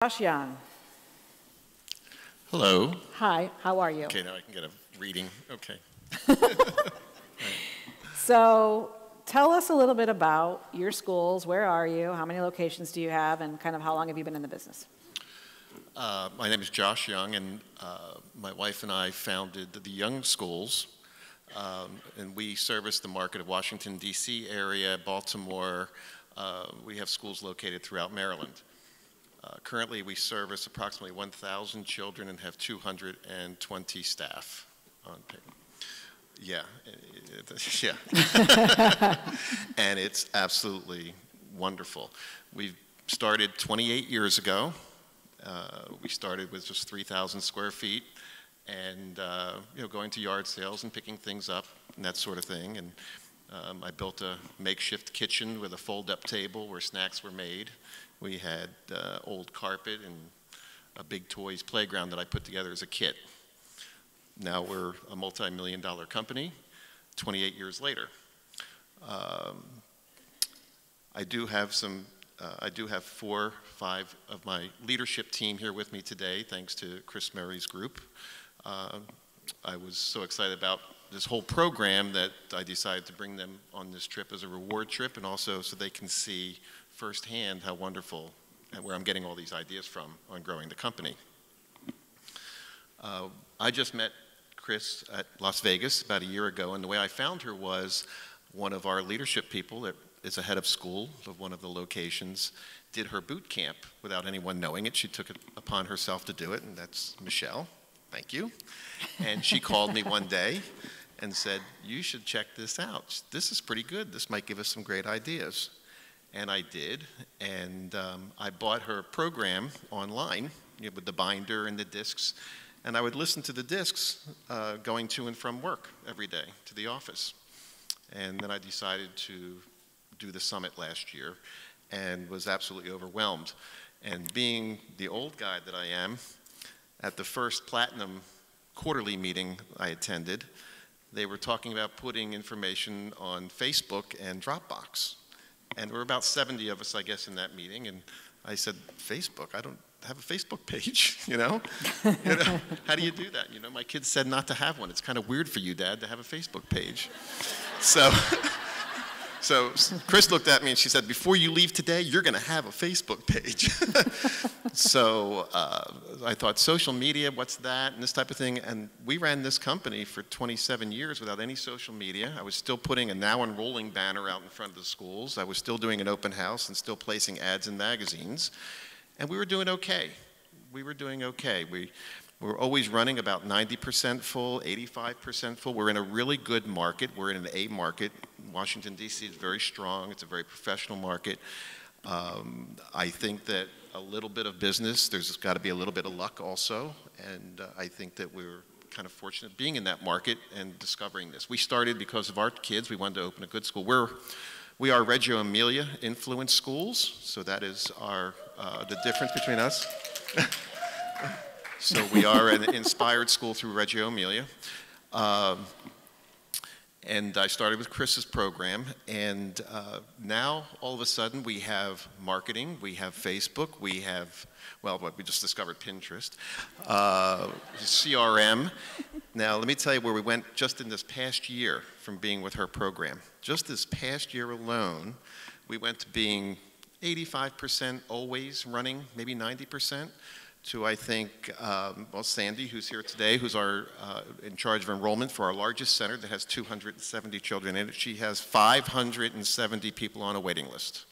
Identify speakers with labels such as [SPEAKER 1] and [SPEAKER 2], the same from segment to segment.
[SPEAKER 1] Josh Young.
[SPEAKER 2] Hello.
[SPEAKER 1] Hi, how are you?
[SPEAKER 2] Okay, now I can get a reading. Okay.
[SPEAKER 1] So tell us a little bit about your schools. Where are you? How many locations do you have? And kind of how long have you been in the business?
[SPEAKER 2] My name is Josh Young, and my wife and I founded the Young Schools, and we service the market of Washington, D.C. area, Baltimore. We have schools located throughout Maryland. Currently, we service approximately 1,000 children and have 220 staff on pay. Yeah, yeah. And it's absolutely wonderful. We started 28 years ago. We started with just 3,000 square feet and going to yard sales and picking things up and that sort of thing. And I built a makeshift kitchen with a fold-up table where snacks were made. We had old carpet and a big toys playground that I put together as a kit. Now we're a multi-million-dollar company 28 years later. I do have 4 or 5 of my leadership team here with me today, thanks to Kris Murray's group. I was so excited about this whole program that I decided to bring them on this trip as a reward trip, and also so they can see firsthand how wonderful and where I'm getting all these ideas from on growing the company. I just met Kris at Las Vegas about a year ago, and the way I found her was one of our leadership people that is a head of school of one of the locations did her boot camp without anyone knowing it. She took it upon herself to do it, and that's Michelle. Thank you. And she called me one day and said, "You should check this out. This is pretty good. This might give us some great ideas." And I did, and I bought her program online with the binder and the discs, and I would listen to the discs going to and from work every day to the office. And then I decided to do the summit last year and was absolutely overwhelmed. And being the old guy that I am, at the first Platinum quarterly meeting I attended, they were talking about putting information on Facebook and Dropbox. And there were about 70 of us, I guess, in that meeting. And I said, "Facebook? I don't have a Facebook page, you know? How do you do that? You know, my kids said not to have one. It's kind of weird for you, Dad, to have a Facebook page." So Kris looked at me and she said, "Before you leave today, you're going to have a Facebook page." So I thought, social media, what's that, and this type of thing. And we ran this company for 27 years without any social media. I was still putting a now enrolling banner out in front of the schools. I was still doing an open house and still placing ads in magazines. And we were doing okay. We were doing okay. We were always running about 90% full, 85% full. We're in a really good market. We're in an A market. Washington, D.C. is very strong. It's a very professional market. I think that a little bit of business, there's got to be a little bit of luck also. And I think that we're kind of fortunate being in that market and discovering this. We started because of our kids. We wanted to open a good school. We are Reggio Emilia influenced schools, so that is the difference between us. So we are an inspired school through Reggio Emilia. And I started with Kris's program, and now all of a sudden we have marketing, we have Facebook, we have, well, we just discovered Pinterest, CRM. Now let me tell you where we went just in this past year from being with her program. Just this past year alone, we went to being 85% always running, maybe 90%. To, I think, well, Sandy, who's here today, who's in charge of enrollment for our largest center that has 270 children in it. She has 570 people on a waiting list.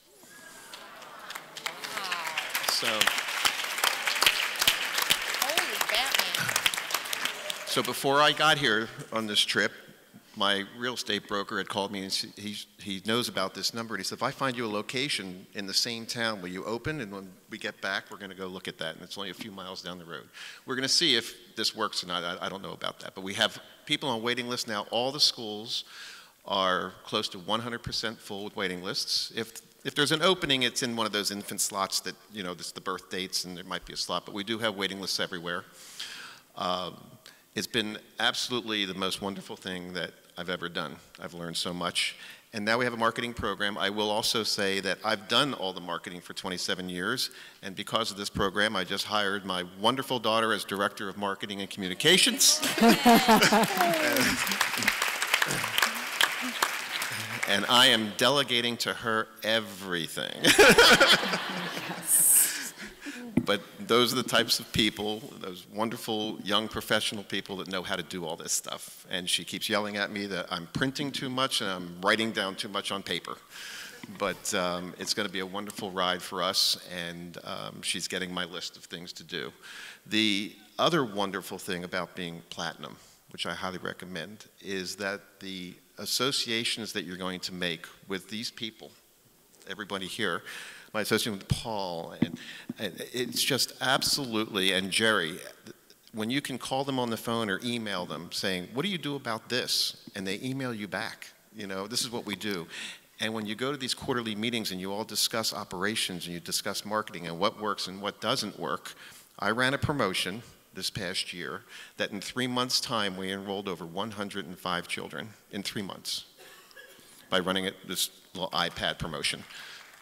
[SPEAKER 2] So,
[SPEAKER 3] holy Batman.
[SPEAKER 2] So before I got here on this trip, my real estate broker had called me, and he knows about this number, and he said, "If I find you a location in the same town, will you open? And when we get back, we're going to go look at that." And it's only a few miles down the road. We're going to see if this works or not. I don't know about that. But we have people on waiting lists now. All the schools are close to 100% full with waiting lists. If there's an opening, it's in one of those infant slots that, you know, this is the birth dates, and there might be a slot. But we do have waiting lists everywhere. It's been absolutely the most wonderful thing that I've ever done. I've learned so much, And now we have a marketing program. I will also say that I've done all the marketing for 27 years, and because of this program, I just hired my wonderful daughter as Director of Marketing and Communications. And I am delegating to her everything. But those are the types of people, those wonderful young professional people that know how to do all this stuff. And she keeps yelling at me that I'm printing too much and I'm writing down too much on paper. But it's going to be a wonderful ride for us, and she's getting my list of things to do. The other wonderful thing about being platinum, which I highly recommend, is that the associations that you're going to make with these people, everybody here, my association with Paul, and it's just absolutely, and Jerry, when you can call them on the phone or email them saying, what do you do about this? And they email you back, you know, this is what we do. And when you go to these quarterly meetings and you all discuss operations and you discuss marketing and what works and what doesn't work, I ran a promotion this past year that in 3 months' time we enrolled over 105 children in 3 months by running this little iPad promotion.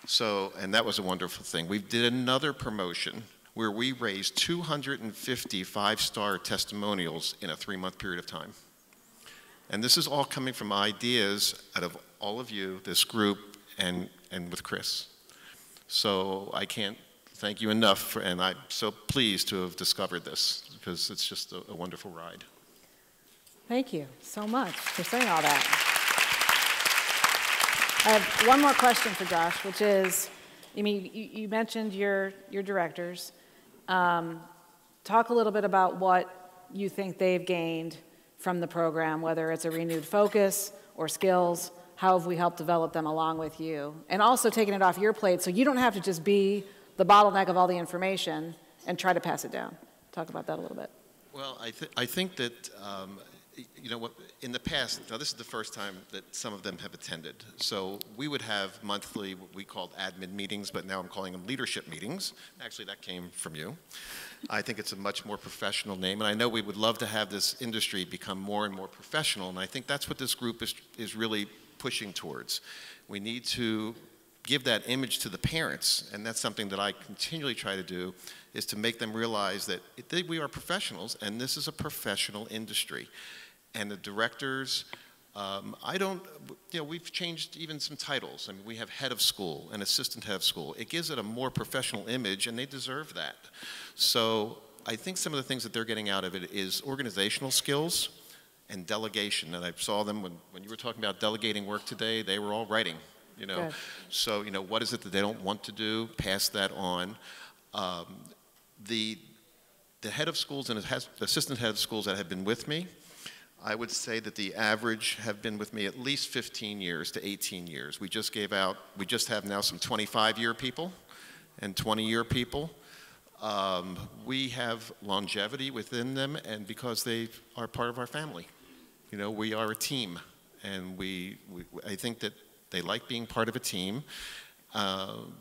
[SPEAKER 2] So, and that was a wonderful thing. We did another promotion where we raised 250 five-star testimonials in a 3-month period of time. And this is all coming from ideas out of all of you, this group, and with Kris. So I can't thank you enough, and I'm so pleased to have discovered this, because it's just a wonderful ride.
[SPEAKER 1] Thank you so much for saying all that. I have one more question for Josh, which is, I mean, you mentioned your directors. Talk a little bit about what you think they've gained from the program, whether it's a renewed focus or skills. How have we helped develop them along with you? And also taking it off your plate so you don't have to just be the bottleneck of all the information and try to pass it down. Talk about that a little bit.
[SPEAKER 2] Well, I think that, you know, what, in the past, now this is the first time that some of them have attended. So we would have monthly, what we called admin meetings, but now I'm calling them leadership meetings. Actually, that came from you. I think it's a much more professional name, and I know we would love to have this industry become more and more professional, and I think that's what this group is really pushing towards. We need to give that image to the parents, and that's something that I continually try to do, is to make them realize that we are professionals, and this is a professional industry. And the directors, you know, we've changed even some titles. I mean, we have head of school and assistant head of school. It gives it a more professional image, and they deserve that. So I think some of the things that they're getting out of it is organizational skills and delegation. And I saw them when you were talking about delegating work today, they were all writing, you know. Good. So, you know, what is it that they don't want to do? Pass that on. The head of schools and assistant head of schools that have been with me, I would say that the average have been with me at least 15 years to 18 years. We just have now some 25-year people and 20-year people. We have longevity within them, and because they are part of our family. You know, we are a team, and I think that they like being part of a team.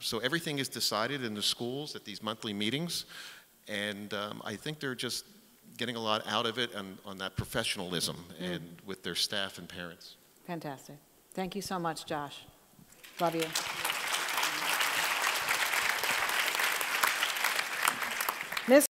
[SPEAKER 2] So everything is decided in the schools at these monthly meetings, and I think they're just getting a lot out of it on that professionalism and with their staff and parents.
[SPEAKER 1] Fantastic. Thank you so much, Josh. Love you. Miss